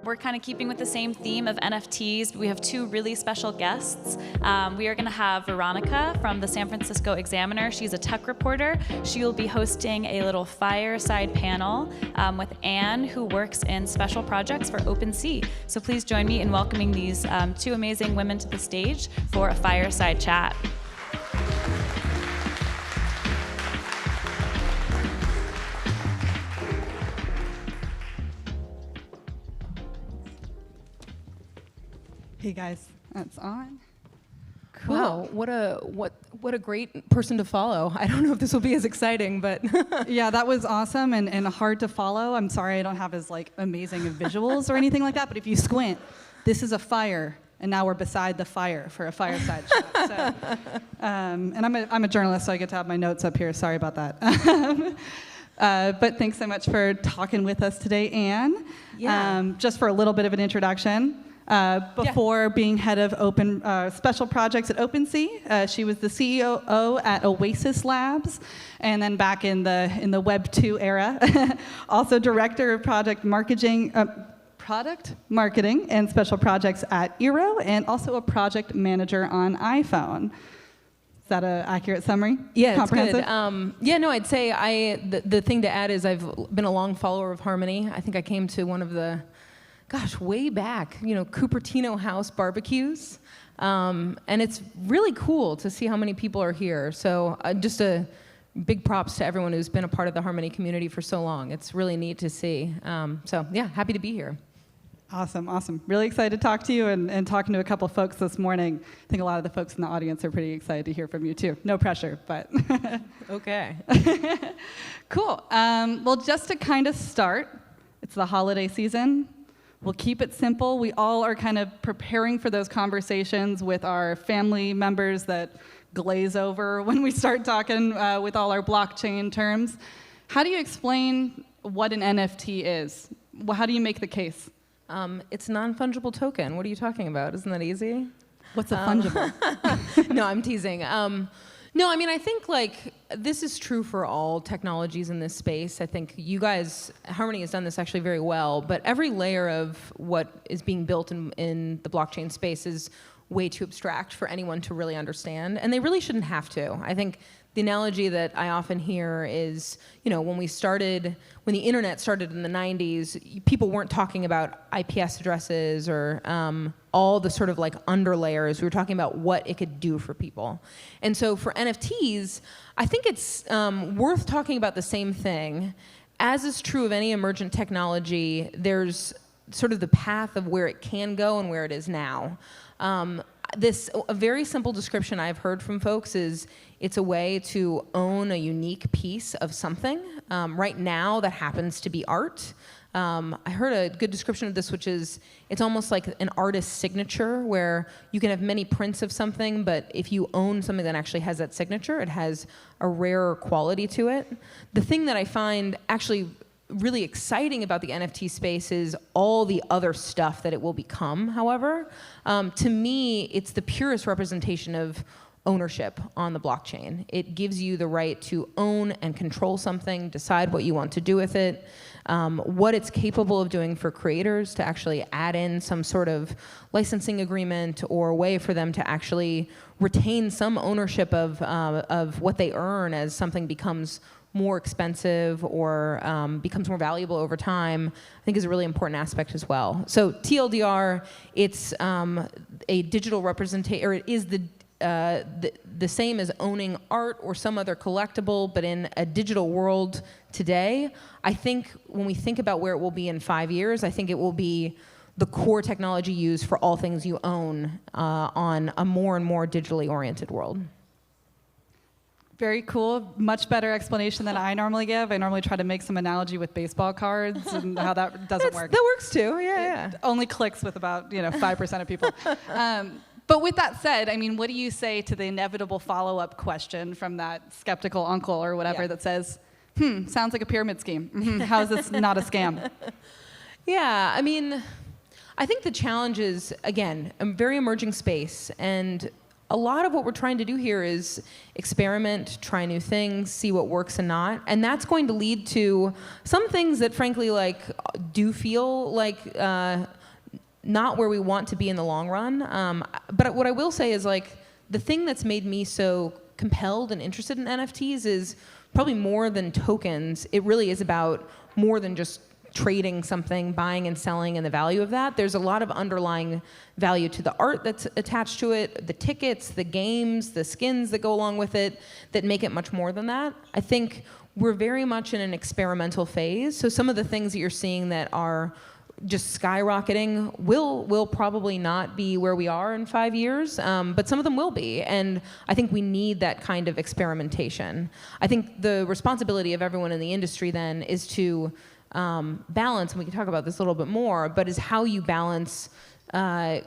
We're kind of keeping with the same theme of NFTs. We have two really special guests. We are going to have Veronica from the San Francisco Examiner. She's a tech reporter. She will be hosting a little fireside panel with Anne, who works in special projects for OpenSea. So please join me in welcoming these two amazing women to the stage for a fireside chat. Hey guys, that's on. Cool. Wow, what a great person to follow. I don't know if this will be as exciting, but yeah, that was awesome and hard to follow. I'm sorry I don't have as amazing of visuals or anything like that, but if you squint, this is a fire, and now we're beside the fire for a fireside chat. So, and I'm a journalist, so I get to have my notes up here. Sorry about that. But thanks so much for talking with us today, Anne. Yeah. Just for a little bit of an introduction. Before being head of special projects at OpenSea, she was the CEO at Oasis Labs, and then back in the Web 2 era, also director of product marketing and special projects at Eero, and also a project manager on iPhone. Is that an accurate summary? Yeah, it's good. I'd say the thing to add is I've been a long follower of Harmony. I think I came to one of the way back, Cupertino House barbecues. And it's really cool to see how many people are here. So just a big props to everyone who's been a part of the Harmony community for so long. It's really neat to see. Happy to be here. Awesome. Really excited to talk to you and talking to a couple folks this morning. I think a lot of the folks in the audience are pretty excited to hear from you too. No pressure, but. Okay. Cool. Well, just to kind of start, it's the holiday season. We'll keep it simple. We all are kind of preparing for those conversations with our family members that glaze over when we start talking with all our blockchain terms. How do you explain what an NFT is? How do you make the case? It's a non-fungible token. What are you talking about? Isn't that easy? What's a fungible? No, I'm teasing. I think this is true for all technologies in this space. I think you guys, Harmony has done this actually very well, but every layer of what is being built in the blockchain space is way too abstract for anyone to really understand, and they really shouldn't have to. I think the analogy that I often hear is, when the internet started in the 90s, people weren't talking about IPS addresses or all the sort of underlayers. We were talking about what it could do for people. And so for NFTs, I think it's worth talking about the same thing. As is true of any emergent technology, there's sort of the path of where it can go and where it is now. A very simple description I've heard from folks is it's a way to own a unique piece of something. Right now, that happens to be art. I heard a good description of this, which is it's almost like an artist's signature, where you can have many prints of something, but if you own something that actually has that signature, it has a rarer quality to it. The thing that I find actually really exciting about the NFT space is all the other stuff that it will become, however. To me, it's the purest representation of ownership on the blockchain. It gives you the right to own and control something, decide what you want to do with it, what it's capable of doing for creators to actually add in some sort of licensing agreement or a way for them to actually retain some ownership of what they earn as something becomes more expensive or becomes more valuable over time, I think is a really important aspect as well. So TLDR, it's a digital representation, or it is the same as owning art or some other collectible, but in a digital world today. I think when we think about where it will be in 5 years, I think it will be the core technology used for all things you own on a more and more digitally oriented world. Very cool. Much better explanation than I normally give. I normally try to make some analogy with baseball cards and how that doesn't work. That works too, yeah. It only clicks with about 5% of people. But with that said, what do you say to the inevitable follow-up question from that skeptical uncle or whatever that says, sounds like a pyramid scheme. How is this not a scam? Yeah, I think the challenge is, again, a very emerging space, and a lot of what we're trying to do here is experiment, try new things, see what works and not. And that's going to lead to some things that frankly like do feel like not where we want to be in the long run. But what I will say is like the thing that's made me so compelled and interested in NFTs is probably more than tokens. It really is about more than just trading something, buying and selling, and the value of that. There's a lot of underlying value to the art that's attached to it, the tickets, the games, the skins that go along with it that make it much more than that. I think we're very much in an experimental phase. So some of the things that you're seeing that are just skyrocketing will probably not be where we are in 5 years, but some of them will be. And I think we need that kind of experimentation. I think the responsibility of everyone in the industry then is to balance, and we can talk about this a little bit more, but is how you balance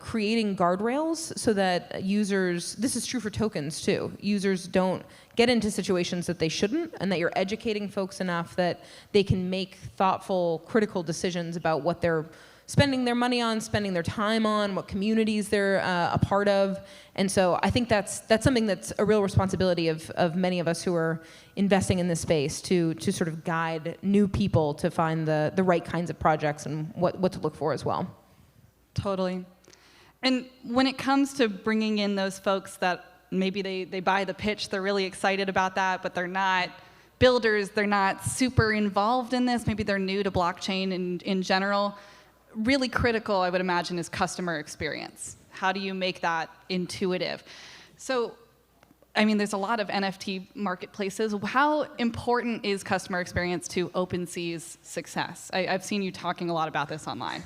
creating guardrails so that users, this is true for tokens too, users don't get into situations that they shouldn't, and that you're educating folks enough that they can make thoughtful, critical decisions about what they're spending their money on, spending their time on, what communities they're a part of. And so I think that's something that's a real responsibility of many of us who are investing in this space to sort of guide new people to find the right kinds of projects and what to look for as well. Totally. And when it comes to bringing in those folks that maybe they buy the pitch, they're really excited about that, but they're not builders, they're not super involved in this, maybe they're new to blockchain in general, really critical, I would imagine, is customer experience. How do you make that intuitive? So, I mean, there's a lot of NFT marketplaces. How important is customer experience to OpenSea's success? I've seen you talking a lot about this online.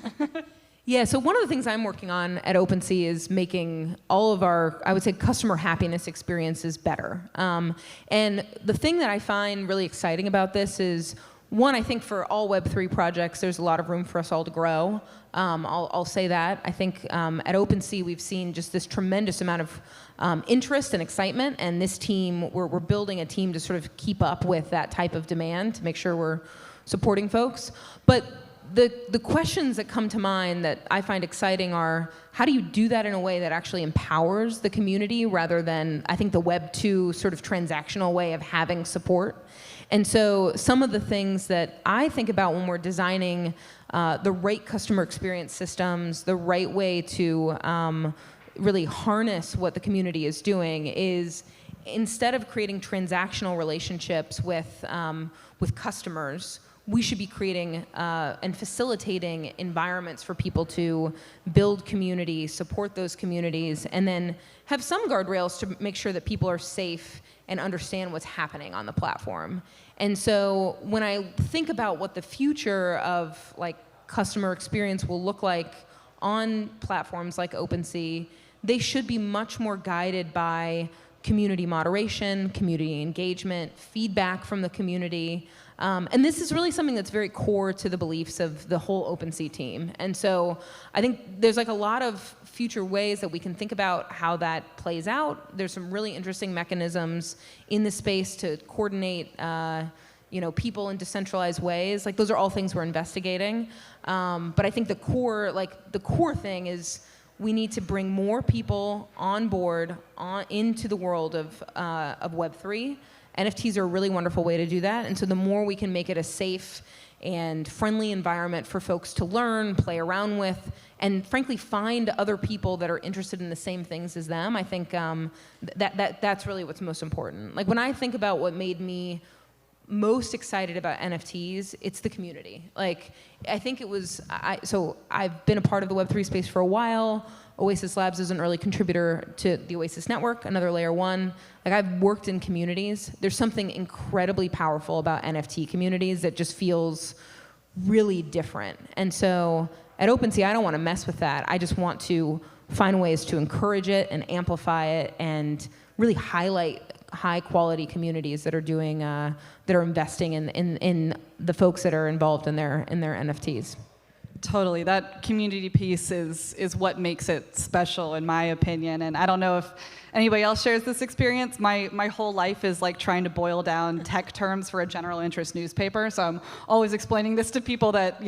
Yeah, so one of the things I'm working on at OpenSea is making all of our, I would say, customer happiness experiences better. And the thing that I find really exciting about this is, one, I think for all Web3 projects, there's a lot of room for us all to grow. I'll say that. I think at OpenSea, we've seen just this tremendous amount of interest and excitement, and this team, we're building a team to sort of keep up with that type of demand to make sure we're supporting folks. But the questions that come to mind that I find exciting are, how do you do that in a way that actually empowers the community rather than, I think, the Web 2 sort of transactional way of having support? And so some of the things that I think about when we're designing the right customer experience systems, the right way to really harness what the community is doing is, instead of creating transactional relationships with customers, we should be creating and facilitating environments for people to build community, support those communities, and then have some guardrails to make sure that people are safe and understand what's happening on the platform. And so when I think about what the future of like customer experience will look like on platforms like OpenSea, they should be much more guided by community moderation, community engagement, feedback from the community. And this is really something that's very core to the beliefs of the whole OpenSea team. And so I think there's like a lot of future ways that we can think about how that plays out. There's some really interesting mechanisms in the space to coordinate people in decentralized ways. Like, those are all things we're investigating. But I think the core thing is we need to bring more people on board into the world of Web3. NFTs are a really wonderful way to do that. And so the more we can make it a safe and friendly environment for folks to learn, play around with, and frankly find other people that are interested in the same things as them, I think that's really what's most important. Like, when I think about what made me most excited about NFTs, it's the community. Like, I think it was, so I've been a part of the Web3 space for a while. Oasis Labs is an early contributor to the Oasis Network, another layer one. Like, I've worked in communities. There's something incredibly powerful about NFT communities that just feels really different. And so at OpenSea, I don't want to mess with that. I just want to find ways to encourage it and amplify it and really highlight high quality communities that are doing, that are investing in the folks that are involved in their NFTs. Totally. That community piece is what makes it special, in my opinion. And I don't know if anybody else shares this experience. My whole life is like trying to boil down tech terms for a general interest newspaper. So I'm always explaining this to people that,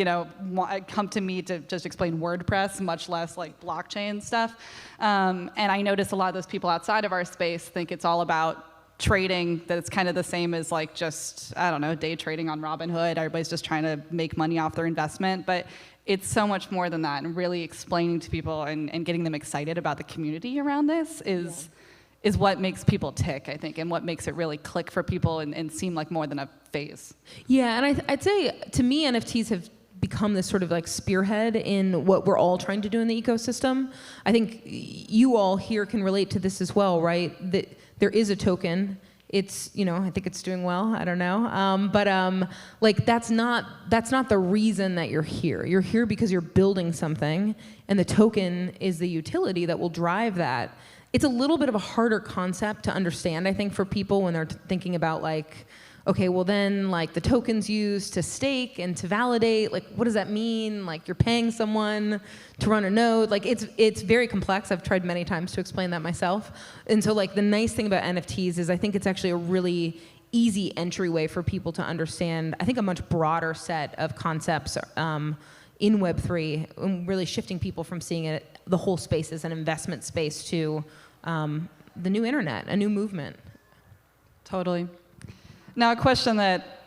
come to me to just explain WordPress, much less like blockchain stuff. And I notice a lot of those people outside of our space think it's all about trading, that it's kind of the same as like just, I don't know, day trading on Robinhood. Everybody's just trying to make money off their investment. But it's so much more than that, and really explaining to people and getting them excited about the community around this is what makes people tick, I think, and what makes it really click for people and seem like more than a phase. Yeah, and I'd say, to me, NFTs have become this sort of like spearhead in what we're all trying to do in the ecosystem. I think you all here can relate to this as well, right? That there is a token. It's, I think it's doing well. I don't know. But like that's not the reason that you're here. You're here because you're building something, and the token is the utility that will drive that. It's a little bit of a harder concept to understand, I think, for people when they're thinking about like, okay, well then like the token's used to stake and to validate, like what does that mean? Like you're paying someone to run a node. Like it's very complex. I've tried many times to explain that myself. And so like the nice thing about NFTs is I think it's actually a really easy entryway for people to understand, I think, a much broader set of concepts in Web3, and really shifting people from seeing it, the whole space as an investment space, to the new internet, a new movement. Totally. Now, a question that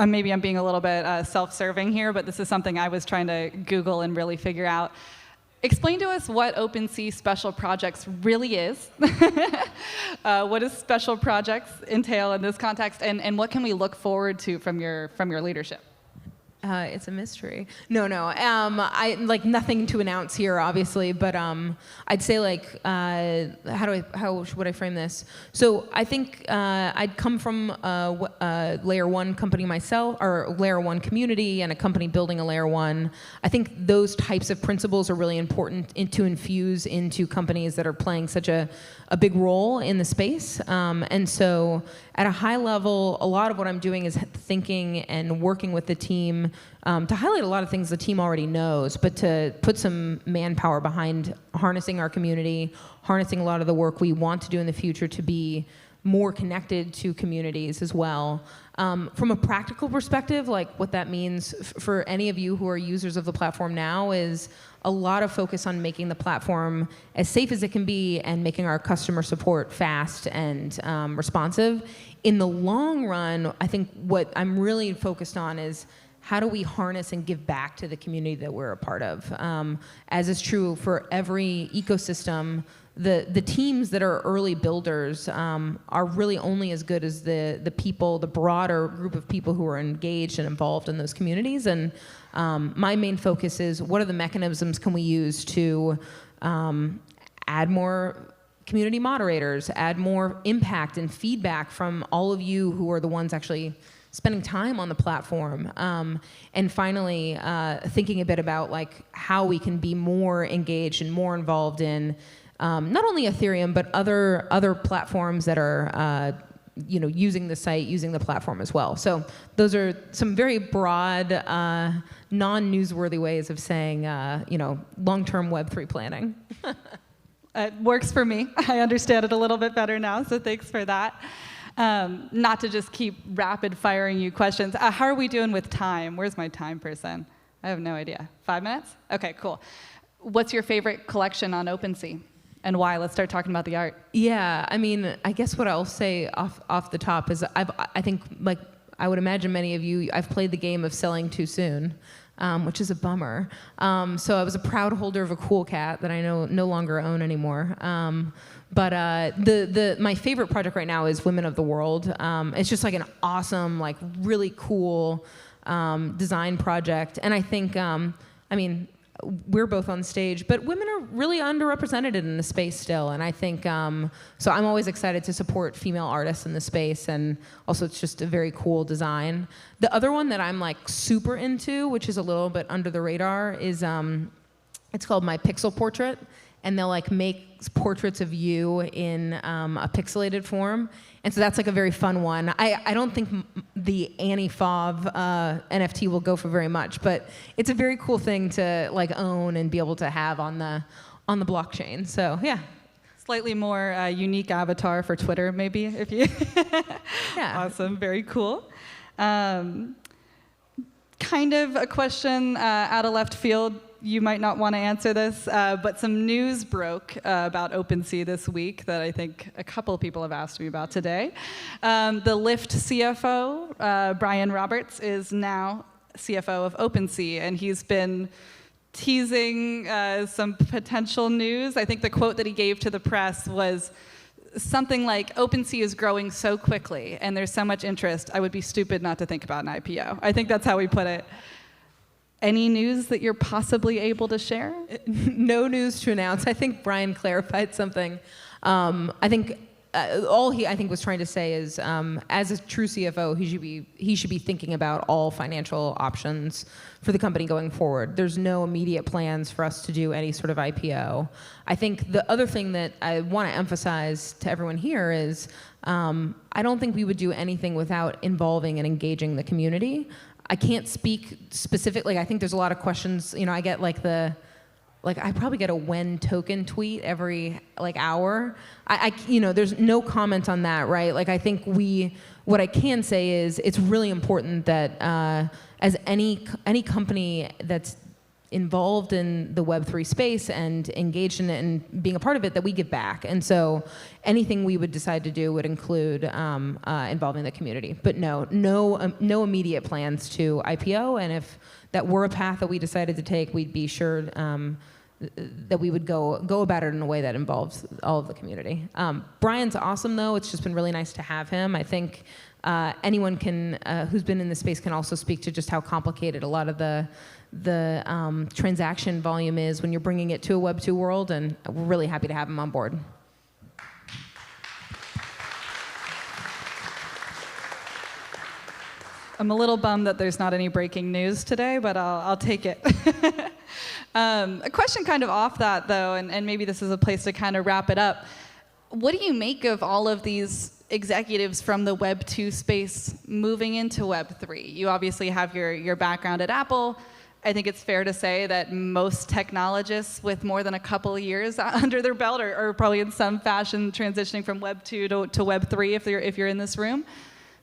maybe I'm being a little bit self-serving here, but this is something I was trying to Google and really figure out. Explain to us what OpenSea Special Projects really is. What does special projects entail in this context, and what can we look forward to from your leadership? It's a mystery. No. I like nothing to announce here, obviously, but I'd say like, how would I frame this? So I think I'd come from a layer one company myself, or layer one community, and a company building a layer one. I think those types of principles are really important to infuse into companies that are playing such a big role in the space. And so at a high level, a lot of what I'm doing is thinking and working with the team to highlight a lot of things the team already knows, but to put some manpower behind harnessing our community, harnessing a lot of the work we want to do in the future to be more connected to communities as well. From a practical perspective, like what that means for any of you who are users of the platform now is a lot of focus on making the platform as safe as it can be and making our customer support fast and responsive. In the long run, I think what I'm really focused on is how do we harness and give back to the community that we're a part of? As is true for every ecosystem, the teams that are early builders are really only as good as the people, the broader group of people who are engaged and involved in those communities. And my main focus is what are the mechanisms can we use to add more community moderators, add more impact and feedback from all of you who are the ones actually spending time on the platform, and finally thinking a bit about like how we can be more engaged and more involved in not only Ethereum but other platforms that are using the site, using the platform as well. So those are some very broad, non-newsworthy ways of saying long-term Web3 planning. It works for me. I understand it a little bit better now, so thanks for that. Not to just keep rapid firing you questions. How are we doing with time? Where's my time person? I have no idea. 5 minutes? Okay, cool. What's your favorite collection on OpenSea? And why? Let's start talking about the art. Yeah, I mean, I guess what I'll say off the top is I think, like I would imagine many of you, I've played the game of selling too soon, which is a bummer. So I was a proud holder of a cool cat that I no longer own anymore. But my favorite project right now is Women of the World. It's just like an awesome, like really cool design project. And I think, we're both on stage, but women are really underrepresented in the space still. And I think, so I'm always excited to support female artists in the space. And also it's just a very cool design. The other one that I'm like super into, which is a little bit under the radar, is it's called My Pixel Portrait. and they'll like make portraits of you in a pixelated form. And so that's like a very fun one. I don't think the Annie Fauvre NFT will go for very much, but it's a very cool thing to like own and be able to have on the blockchain. So yeah. Slightly more unique avatar for Twitter, maybe, if you. Yeah. Awesome, very cool. Kind of a question out of left field. You might not want to answer this, but some news broke about OpenSea this week that I think a couple of people have asked me about today. The Lyft CFO, Brian Roberts, is now CFO of OpenSea, and he's been teasing some potential news. I think the quote that he gave to the press was something like, OpenSea is growing so quickly and there's so much interest, I would be stupid not to think about an IPO. I think that's how he put it. Any news that you're possibly able to share? No news to announce. I think Brian clarified something. I think all he was trying to say is, as a true CFO, he should be thinking about all financial options for the company going forward. There's no immediate plans for us to do any sort of IPO. I think the other thing that I want to emphasize to everyone here is, I don't think we would do anything without involving and engaging the community. I can't speak specifically. I think there's a lot of questions. You know, I get I probably get a when token tweet every hour. There's no comment on that, right? Like I think what I can say is it's really important that as any company that's involved in the Web3 space and engaged in it and being a part of it, that we give back. And so anything we would decide to do would include involving the community. But no immediate plans to IPO. And if that were a path that we decided to take, we'd be sure that we would go about it in a way that involves all of the community. Brian's awesome, though. It's just been really nice to have him. I think anyone who's been in this space can also speak to just how complicated a lot of the transaction volume is when you're bringing it to a Web 2 world, and we're really happy to have him on board. I'm a little bummed that there's not any breaking news today, but I'll take it. A question kind of off that, though, and maybe this is a place to kind of wrap it up. What do you make of all of these executives from the Web 2 space moving into Web 3? You obviously have your background at Apple. I think it's fair to say that most technologists with more than a couple of years under their belt are probably in some fashion transitioning from Web 2 to Web 3 if you're in this room.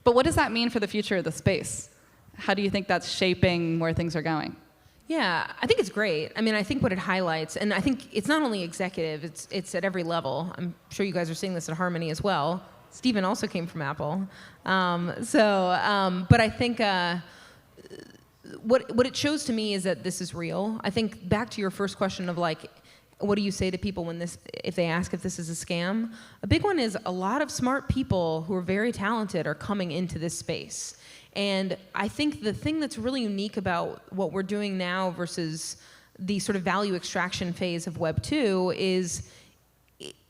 But what does that mean for the future of the space? How do you think that's shaping where things are going? Yeah, I think it's great. I mean, I think what it highlights, and I think it's not only executive, it's at every level. I'm sure you guys are seeing this at Harmony as well. Stephen also came from Apple. But I think what it shows to me is that this is real. I think back to your first question of what do you say to people if they ask if this is a scam? A big one is a lot of smart people who are very talented are coming into this space. And I think the thing that's really unique about what we're doing now versus the sort of value extraction phase of Web 2 is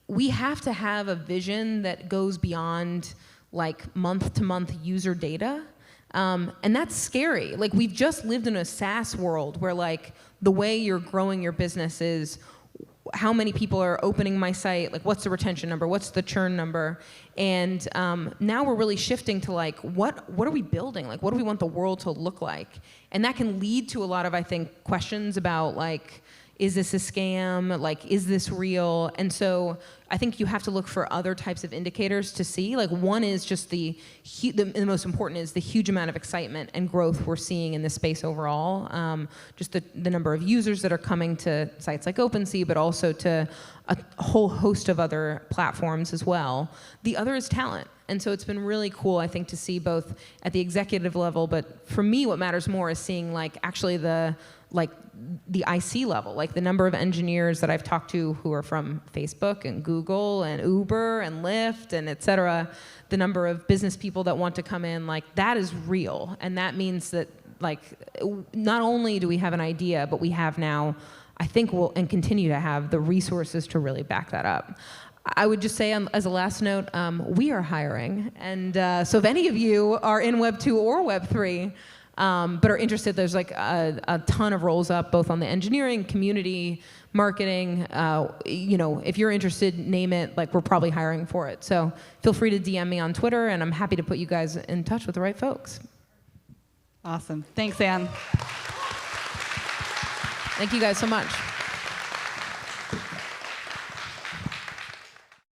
we have to have a vision that goes beyond month-to-month user data. And that's scary. We've just lived in a SaaS world where the way you're growing your business is how many people are opening my site, what's the retention number, what's the churn number, and now we're really shifting to what are we building, what do we want the world to look like, and that can lead to a lot of, I think, questions about is this a scam, is this real, and so I think you have to look for other types of indicators to see. One is just the most important is the huge amount of excitement and growth we're seeing in this space overall. Just the number of users that are coming to sites like OpenSea, but also to a whole host of other platforms as well. The other is talent. And so it's been really cool, I think, to see both at the executive level, but for me, what matters more is seeing actually the IC level, the number of engineers that I've talked to who are from Facebook and Google and Uber and Lyft and et cetera, the number of business people that want to come in, that is real. And that means that not only do we have an idea, but we have now, I think we'll and continue to have the resources to really back that up. I would just say, as a last note, we are hiring. And so if any of you are in Web 2 or Web 3, but are interested. There's like a ton of roles up, both on the engineering, community, marketing. You know, if you're interested, name it. Like, we're probably hiring for it. So feel free to DM me on Twitter, and I'm happy to put you guys in touch with the right folks. Awesome. Thanks, Anne. Thank you guys so much.